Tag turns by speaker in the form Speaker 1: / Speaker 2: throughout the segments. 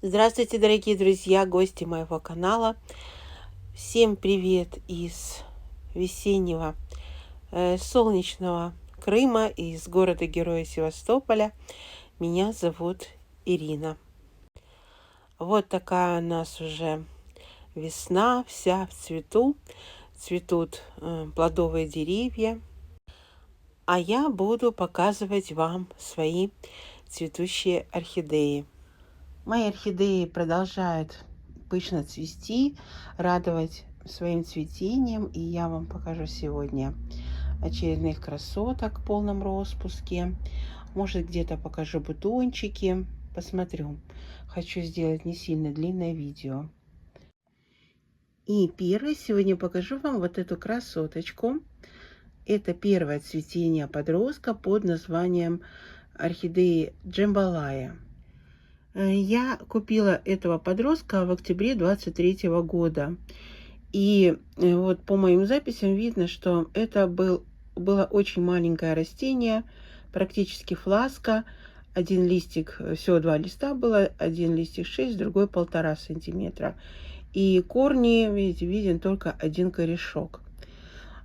Speaker 1: Здравствуйте, дорогие друзья, гости моего канала. Всем привет из весеннего солнечного Крыма, из города-героя Севастополя. Меня зовут Ирина. Вот такая у нас уже весна, вся в цвету. Цветут плодовые деревья. А я буду показывать вам свои цветущие орхидеи. Мои орхидеи продолжают пышно цвести, радовать своим цветением. И я вам покажу сегодня очередных красоток в полном распуске. Может, где-то покажу бутончики. Посмотрю. Хочу сделать не сильно длинное видео. И первое сегодня покажу вам вот эту красоточку. Это первое цветение подростка под названием орхидеи Джамбалая. Я купила этого подростка в октябре 23 года. И вот по моим записям видно, что это было очень маленькое растение, практически фласка. Один листик, всего два листа было, один листик 6, другой 1,5 сантиметра. И корни, видите, виден только один корешок.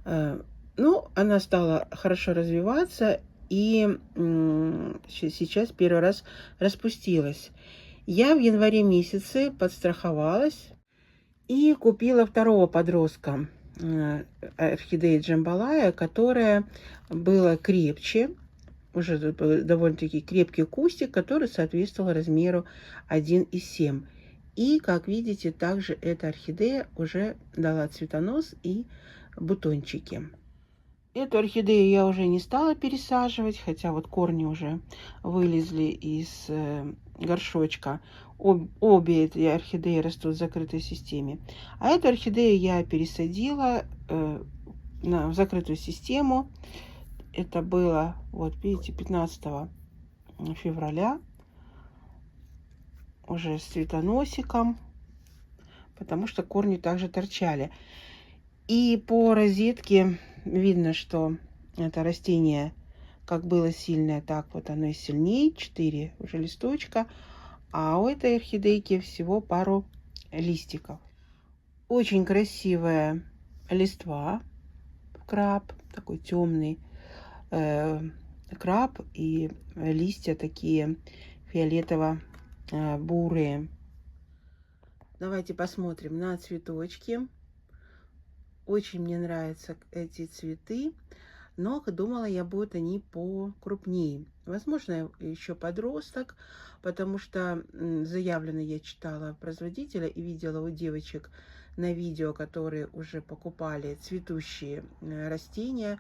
Speaker 1: Ну, она стала хорошо развиваться и сейчас первый раз распустилась. Я в январе месяце подстраховалась и купила второго подростка орхидеи Джамбалая, которая была крепче, уже довольно-таки крепкий кустик, который соответствовал размеру 1,7. И, как видите, также эта орхидея уже дала цветонос и бутончики. Эту орхидею я уже не стала пересаживать, хотя вот корни уже вылезли из горшочка. Обе эти орхидеи растут в закрытой системе. А эту орхидею я пересадила в закрытую систему. Это было, вот видите, 15 февраля. Уже с цветоносиком, потому что корни также торчали. И по розетке видно, что это растение как было сильное, так вот оно и сильнее. 4 уже листочка. А у этой орхидейки всего пару листиков. Очень красивая листва. Краб, такой темный краб. И листья такие фиолетово-бурые. Давайте посмотрим на цветочки. Очень мне нравятся эти цветы, но думала я, будут они покрупнее. Возможно, еще подросток, потому что заявлено, я читала производителя и видела у девочек на видео, которые уже покупали цветущие растения,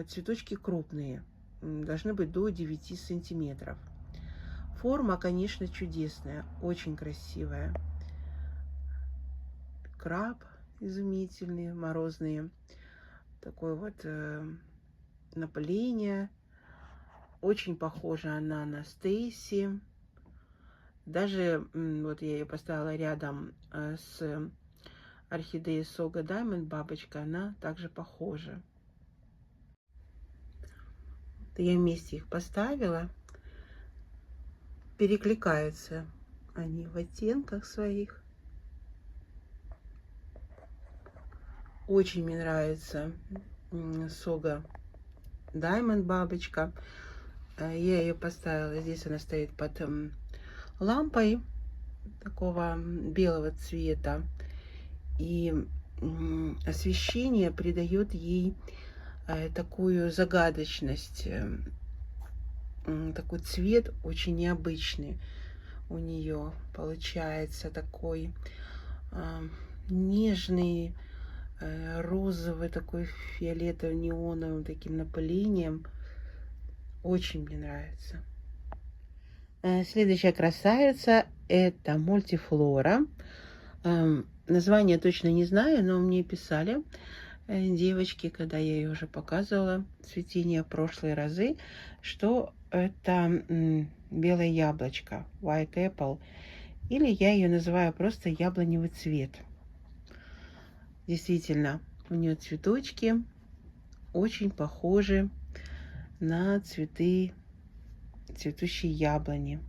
Speaker 1: цветочки крупные, должны быть до 9 сантиметров. Форма, конечно, чудесная, очень красивая. Краб изумительные, морозные. Такое вот напыление. Очень похожа она на Стейси. Даже вот я ее поставила рядом с орхидеей Сога Даймонд бабочка. Она также похожа. Я вместе их поставила. Перекликаются они в оттенках своих. Очень мне нравится Сога Даймонд бабочка. Я ее поставила. Здесь она стоит под лампой такого белого цвета. И освещение придает ей такую загадочность. Такой цвет очень необычный у нее получается. Такой нежный, розовый, такой фиолетово-неоновым таким напылением. Очень мне нравится. Следующая красавица это мультифлора. Название точно не знаю, но мне писали девочки, когда я ее уже показывала цветение в прошлые разы, что это белое яблочко, white apple, или я ее называю просто яблоневый цвет. Действительно, у нее цветочки очень похожи на цветы цветущей яблони.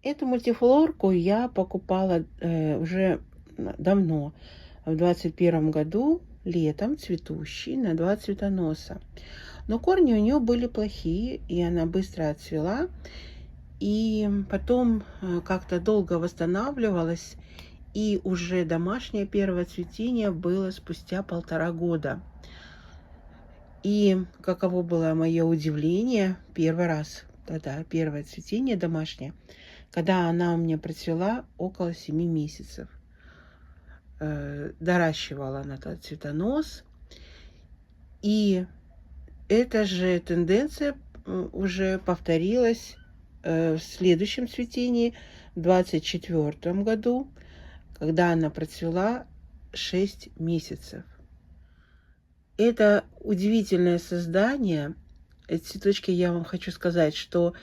Speaker 1: Эту мультифлорку я покупала уже давно, в 21 году, летом, цветущий, на 2 цветоноса. Но корни у нее были плохие, и она быстро отцвела. И потом как-то долго восстанавливалась, и уже домашнее первое цветение было спустя 1,5 года. И каково было мое удивление первый раз, тогда первое цветение домашнее, когда она у меня процвела около 7 месяцев. Доращивала она этот цветонос. И эта же тенденция уже повторилась в следующем цветении, в 24 году, когда она процвела 6 месяцев. Это удивительное создание. Эти цветочки, я вам хочу сказать, что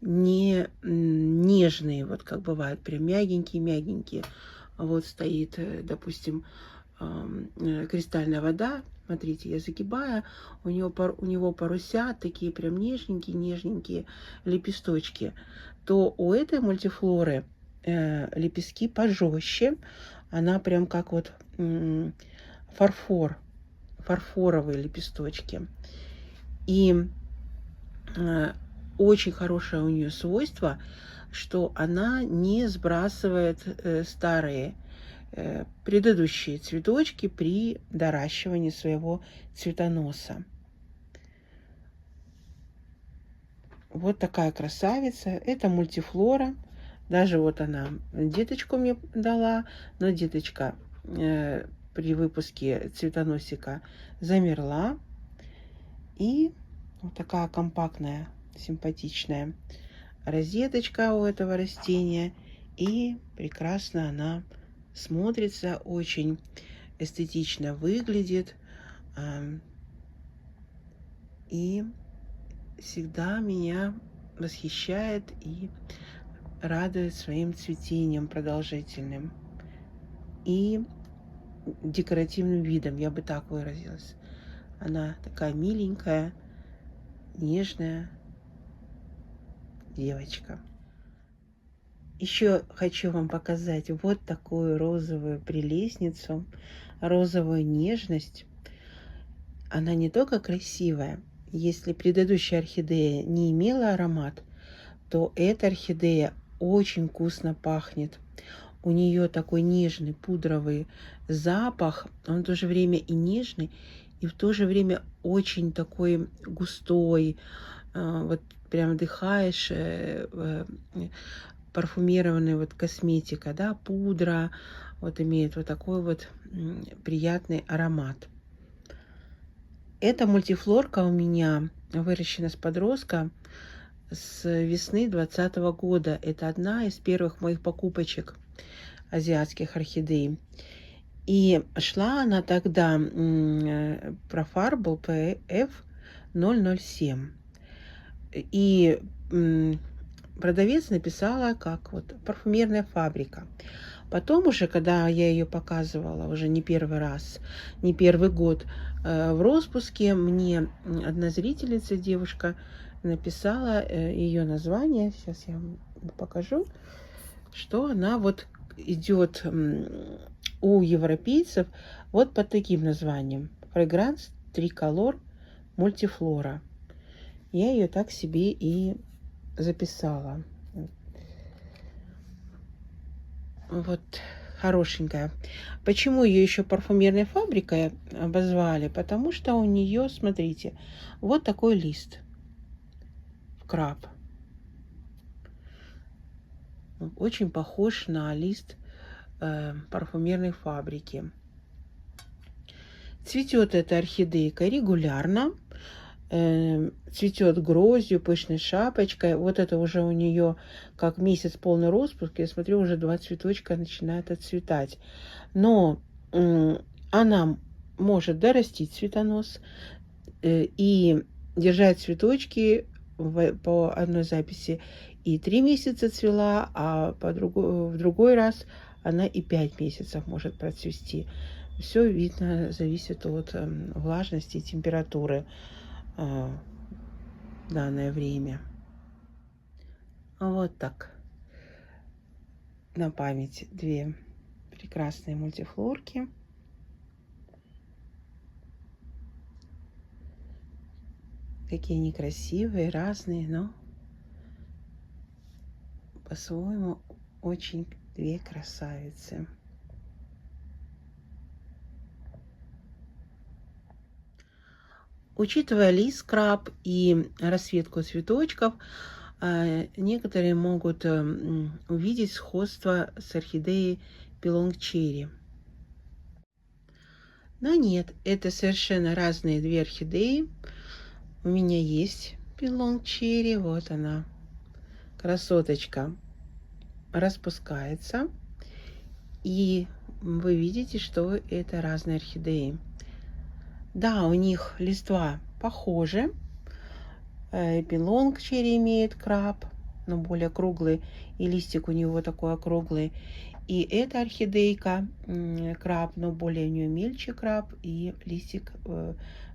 Speaker 1: не нежные, вот как бывает, прям мягенькие-мягенькие. Вот стоит, допустим, кристальная вода. Смотрите, я загибаю, у него парусят такие прям нежненькие лепесточки. То у этой мультифлоры лепестки пожестче. Она прям как вот фарфоровые лепесточки. И очень хорошее у нее свойство, что она не сбрасывает старые предыдущие цветочки при доращивании своего цветоноса. Вот такая красавица. Это мультифлора. Даже вот она деточку мне дала, но деточка при выпуске цветоносика замерла. И вот такая компактная, симпатичная розеточка у этого растения. И прекрасно она смотрится, очень эстетично выглядит. И всегда меня восхищает и радует своим цветением продолжительным и декоративным видом, я бы так выразилась. Она такая миленькая, нежная девочка. Еще хочу вам показать вот такую розовую прелестницу, розовую нежность. Она не только красивая. Если предыдущая орхидея не имела аромат, то эта орхидея очень вкусно пахнет. У нее такой нежный пудровый запах. Он в то же время и нежный, и в то же время очень такой густой. Вот прям вдыхаешь парфюмированная вот косметика, да, пудра. Вот имеет вот такой вот приятный аромат. Эта мультифлорка у меня выращена с подростка с весны 2020 года. Это одна из первых моих покупочек азиатских орхидей. И шла она тогда Profarble PF 007. И продавец написала, как вот парфюмерная фабрика. Потом уже, когда я ее показывала, уже не первый раз, не первый год в распуске, мне одна зрительница, девушка, написала ее название. Сейчас я вам покажу, что она вот идет у европейцев вот под таким названием. Fragrance Tricolor Multiflora. Я ее так себе и записала. Вот хорошенькая. Почему ее еще парфюмерной фабрикой обозвали? Потому что у нее, смотрите, вот такой лист. Краб. Очень похож на лист парфюмерной фабрики. Цветет эта орхидейка регулярно. Цветет грозью, пышной шапочкой. Вот это уже у нее как месяц полный распуск. Я смотрю, уже 2 цветочка начинают отцветать. Но она может дорастить цветонос и держать цветочки по одной записи и 3 месяца цвела, а в другой раз она и 5 месяцев может процвести. Все, видно, зависит от влажности и температуры в данное время. Вот так. на память две прекрасные мультифлорки. Какие они красивые, разные, но по-своему очень две красавицы. Учитывая лист краб и расцветку цветочков, некоторые могут увидеть сходство с орхидеей Пилонг Черри. Но нет, это совершенно разные две орхидеи. У меня есть Пилонг Черри, вот она, красоточка, распускается. И вы видите, что это разные орхидеи. Да, у них листва похожи. Пилонг Черри имеет краб, но более круглый, и листик у него такой округлый. И эта орхидейка краб, но более у нее мельче краб, и листик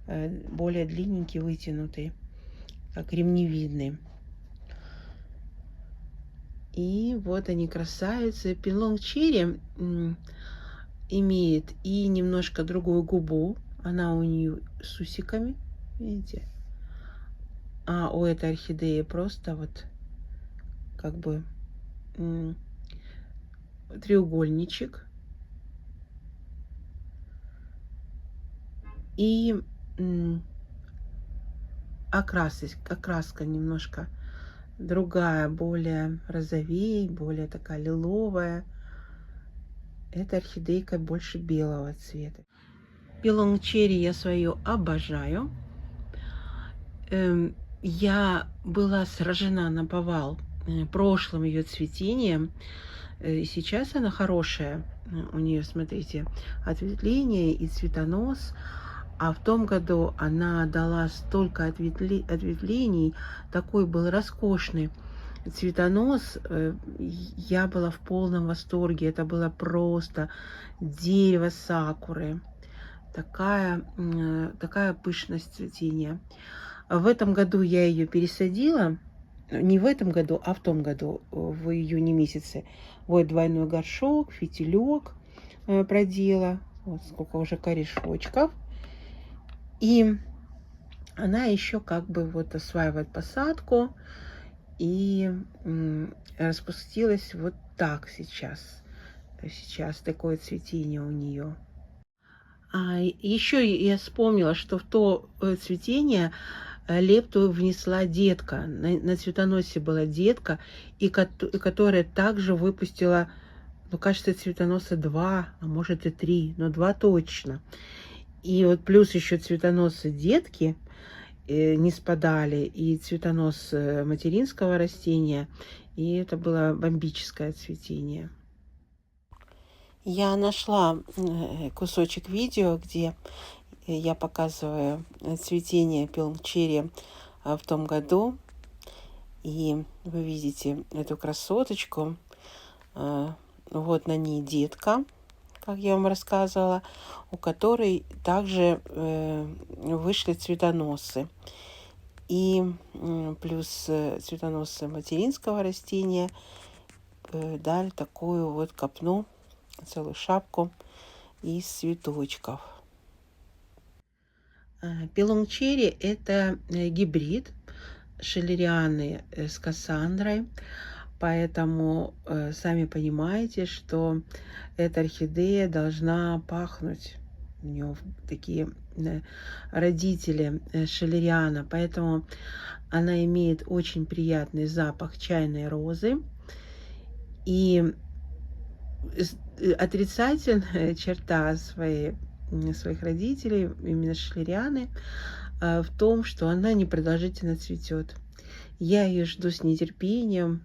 Speaker 1: более длинненький, вытянутый, как ремневидный. И вот они, красавицы. Пилонг Черри имеет и немножко другую губу. Она у нее с усиками, видите? А у этой орхидеи просто вот как бы треугольничек. И окраска немножко другая, более розовей, более такая лиловая. Эта орхидейка больше белого цвета. Пилонг Черри я свою обожаю. Я была сражена наповал прошлым ее цветением. И сейчас она хорошая. У нее, смотрите, ответвление и цветонос. А в том году она дала столько ответвлений. Такой был роскошный цветонос. Я была в полном восторге. Это было просто дерево сакуры. Такая пышность цветения. В этом году я ее пересадила. Не в этом году, а в том году, в июне месяце. Вот двойной горшок, фитилек продела. Вот сколько уже корешочков. И она еще как бы вот осваивает посадку. И распустилась вот так сейчас. Сейчас такое цветение у нее. Еще я вспомнила, что в то цветение лепту внесла детка. На цветоносе была детка, и которая также выпустила, ну, кажется, цветоноса 2, а может и 3, но 2 точно. И вот плюс еще цветоносы детки не спадали, и цветонос материнского растения, и это было бомбическое цветение. Я нашла кусочек видео, где я показываю цветение Пилонг Черри в том году. И вы видите эту красоточку. Вот на ней детка, как я вам рассказывала, у которой также вышли цветоносы. И плюс цветоносы материнского растения дали такую вот копну, целую шапку из цветочков. Пилонг Черри — это гибрид шиллерианы с кассандрой, поэтому сами понимаете, что эта орхидея должна пахнуть. У нее такие родители шиллериана, поэтому она имеет очень приятный запах чайной розы. И отрицательная черта своих родителей, именно шиллерианы, в том, что она непродолжительно цветет. Я ее жду с нетерпением,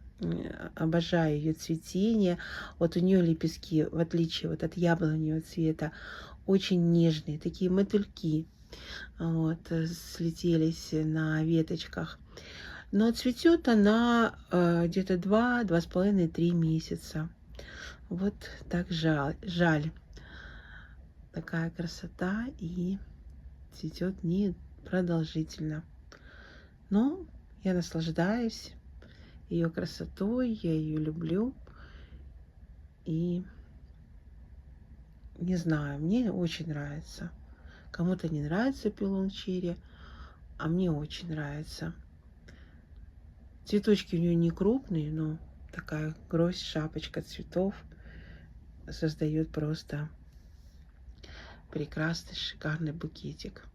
Speaker 1: обожаю ее цветение. Вот у нее лепестки, в отличие вот от яблоневого цвета, очень нежные, такие мотыльки вот, слетелись на веточках. Но цветет она где-то 2–2,5–3 месяца. Вот так жаль. Такая красота, и цветет непродолжительно. Но я наслаждаюсь ее красотой, я ее люблю. И не знаю, мне очень нравится. Кому-то не нравится пилон черри, а мне очень нравится. Цветочки у нее не крупные, но такая гроздь, шапочка цветов создает просто прекрасный, шикарный букетик.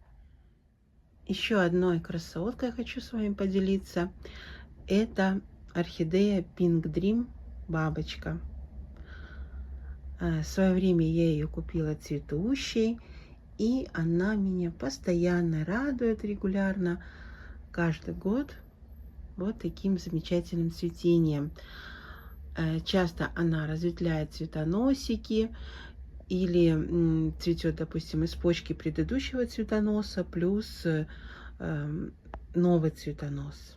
Speaker 1: Еще одной красоткой я хочу с вами поделиться. Это орхидея Pink Dream бабочка. В свое время я ее купила цветущей, и она меня постоянно радует регулярно, каждый год, вот таким замечательным цветением. Часто она разветвляет цветоносики или цветет, допустим, из почки предыдущего цветоноса плюс новый цветонос.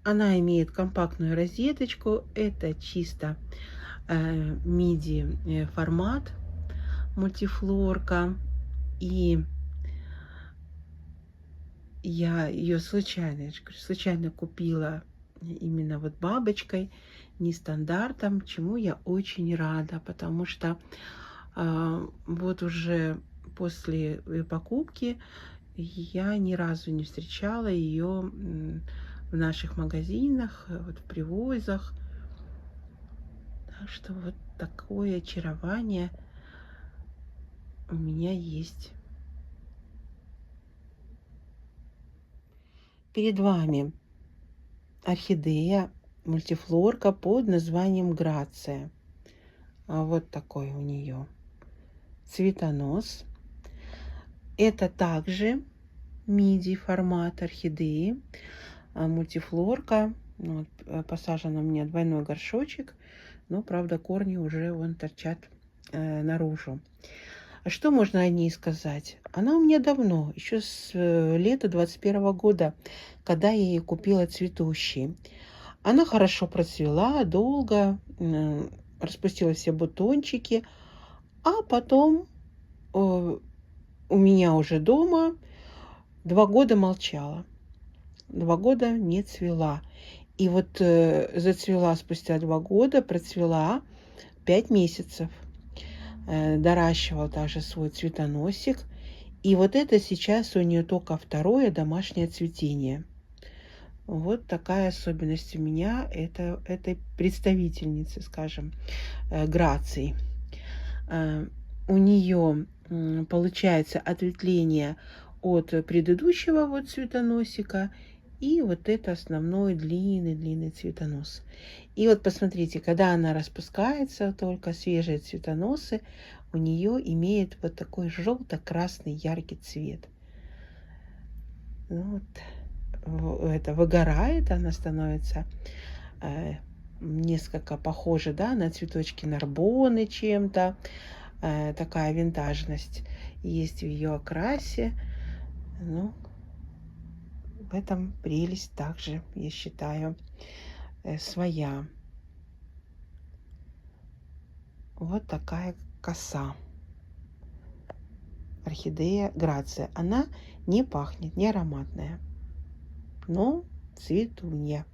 Speaker 1: Она имеет компактную розеточку, это чисто MIDI формат, мультифлорка, и я ее случайно купила именно вот бабочкой, нестандартом, чему я очень рада, потому что вот уже после покупки я ни разу не встречала ее в наших магазинах, вот в привозах. Так что вот такое очарование у меня есть. Перед вами орхидея мультифлорка под названием Грация. Вот такой у нее цветонос. Это также MIDI формат орхидеи, мультифлорка. Вот, посажен у меня двойной горшочек, но правда корни уже вон торчат наружу. А что можно о ней сказать? Она у меня давно, еще с лета 21 года, когда я ее купила цветущей. Она хорошо процвела, долго, распустила все бутончики, а потом у меня уже дома 2 года молчала, 2 года не цвела. И вот зацвела спустя 2 года, процвела 5 месяцев. Доращивала также свой цветоносик. И вот это сейчас у нее только второе домашнее цветение. Вот такая особенность у меня этой представительницы, скажем, Грации. У нее получается ответвление от предыдущего вот цветоносика, и вот это основной длинный цветонос. И вот посмотрите, когда она распускается, только свежие цветоносы, у нее имеет вот такой желто-красный яркий цвет. Вот. Это выгорает, она становится несколько похожа, да, на цветочки Нарбоны чем-то. Такая винтажность есть в ее окрасе. Ну, в этом прелесть также, я считаю, своя. Вот такая коса. Орхидея Грация. Она не пахнет, не ароматная, но цветунья.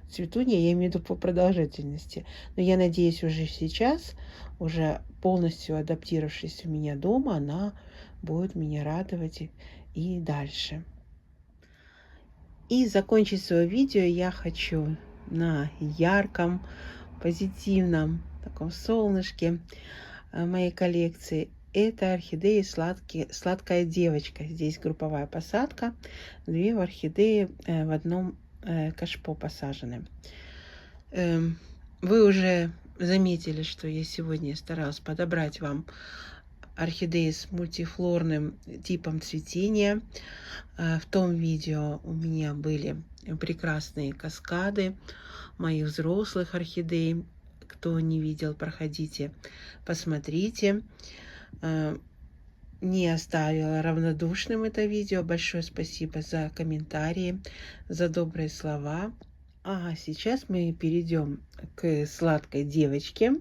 Speaker 1: Цветунья, я имею в виду по продолжительности. Но я надеюсь, уже сейчас, уже полностью адаптировавшись у меня дома, она будет меня радовать и дальше. И закончить свое видео я хочу на ярком, позитивном таком солнышке моей коллекции. Это орхидея «Сладкая девочка». Здесь групповая посадка. 2 орхидеи в одном кашпо посажены. Вы уже заметили, что я сегодня старалась подобрать вам орхидеи с мультифлорным типом цветения. В том видео у меня были прекрасные каскады моих взрослых орхидей. Кто не видел, проходите, посмотрите. Не оставила равнодушным это видео. Большое спасибо за комментарии, за добрые слова. А сейчас мы перейдем к сладкой девочке.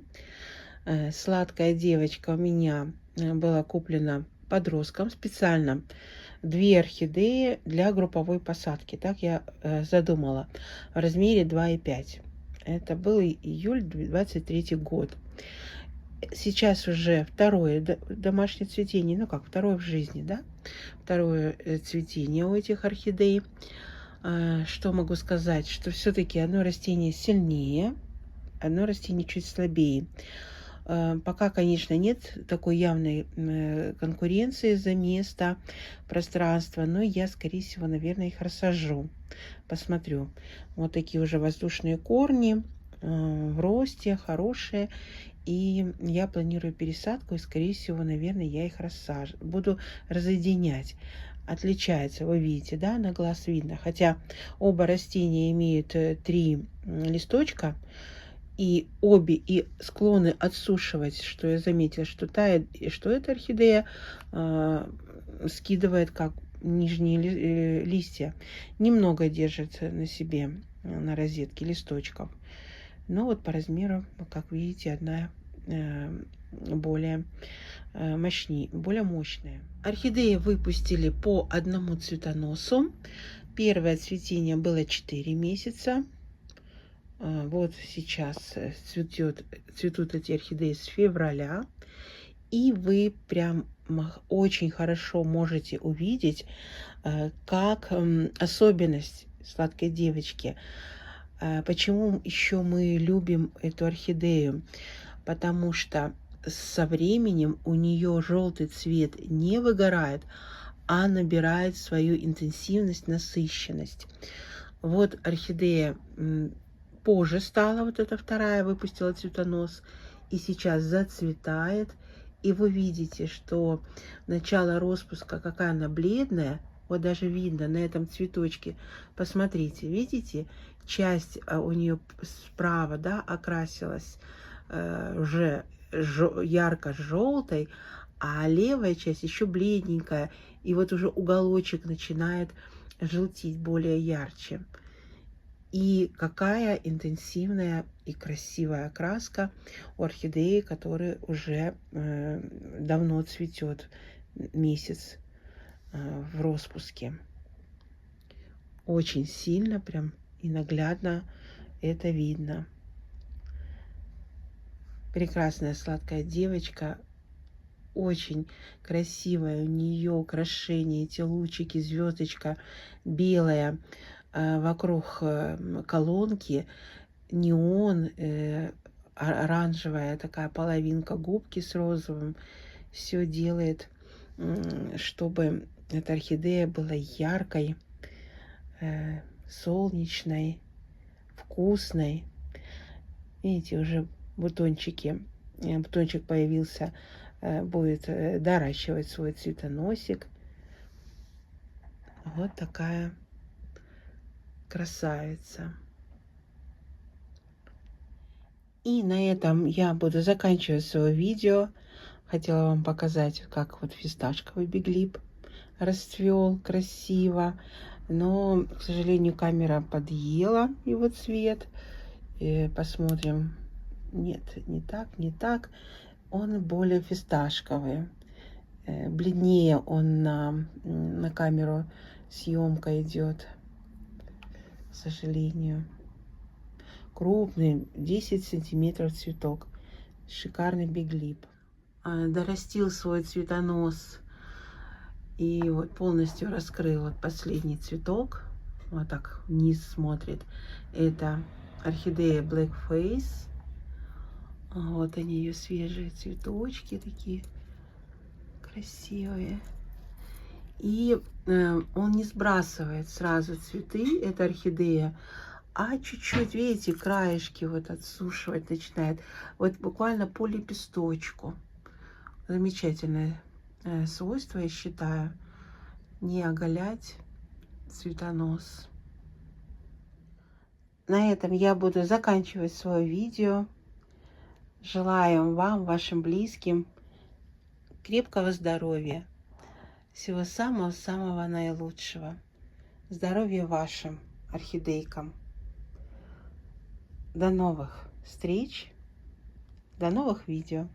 Speaker 1: Сладкая девочка у меня была куплена подросткам специально. 2 орхидеи для групповой посадки. Так я задумала. В размере 2,5. Это был июль 23 год. Сейчас уже второе домашнее цветение, ну как, второе в жизни, да? Второе цветение у этих орхидей. Что могу сказать? Что все-таки одно растение сильнее, одно растение чуть слабее. Пока, конечно, нет такой явной конкуренции за место, пространство, но я, скорее всего, наверное, их рассажу. Посмотрю. Вот такие уже воздушные корни в росте, хорошие. И я планирую пересадку, и, скорее всего, наверное, я их рассажу. Буду разъединять. Отличается, вы видите, да, на глаз видно. Хотя оба растения имеют 3 листочка, и обе и склонны отсушивать, что я заметила, что что эта орхидея скидывает как нижние листья. Немного держит на себе, на розетке листочков. Но вот по размеру, как видите, одна более мощная. Орхидеи выпустили по одному цветоносу. Первое цветение было 4 месяца. Вот сейчас цветут эти орхидеи с февраля. И вы прям очень хорошо можете увидеть, как особенность сладкой девочки. Почему еще мы любим эту орхидею? Потому что со временем у нее желтый цвет не выгорает, а набирает свою интенсивность, насыщенность. Вот орхидея позже стала, вот эта вторая, выпустила цветонос, и сейчас зацветает. И вы видите, что начало распуска, какая она бледная. Вот даже видно на этом цветочке. Посмотрите, видите? Часть у нее справа, да, окрасилась уже ярко-желтой, а левая часть еще бледненькая. И вот уже уголочек начинает желтеть более ярче. И какая интенсивная и красивая окраска у орхидеи, которая уже давно цветет, месяц в распуске. Очень сильно прям и наглядно это видно. Прекрасная сладкая девочка, очень красивая у нее украшение, эти лучики, звездочка белая. Вокруг колонки неон, оранжевая такая половинка губки с розовым. Все делает, чтобы эта орхидея была яркой, солнечной, вкусной. Видите, уже бутончики. Бутончик появился, будет доращивать свой цветоносик. Вот такая красавица. И на этом я буду заканчивать свое видео. Хотела вам показать, как вот фисташковый биглип расцвел красиво. Но, к сожалению, камера подъела его цвет. И посмотрим. Нет, не так. Он более фисташковый. Бледнее он на камеру съемка идет. К сожалению. Крупный, 10 сантиметров цветок. Шикарный биглип. Дорастил свой цветонос. И вот полностью раскрыл вот последний цветок. Вот так вниз смотрит. Это орхидея Black Face. Вот они, ее свежие цветочки такие красивые. И он не сбрасывает сразу цветы, эта орхидея, а чуть-чуть, видите, краешки вот отсушивать начинает. Вот буквально по лепесточку. Замечательное свойство, я считаю, не оголять цветонос. На этом я буду заканчивать свое видео. Желаю вам, вашим близким крепкого здоровья. Всего самого-самого наилучшего. Здоровья вашим орхидейкам. До новых встреч, до новых видео.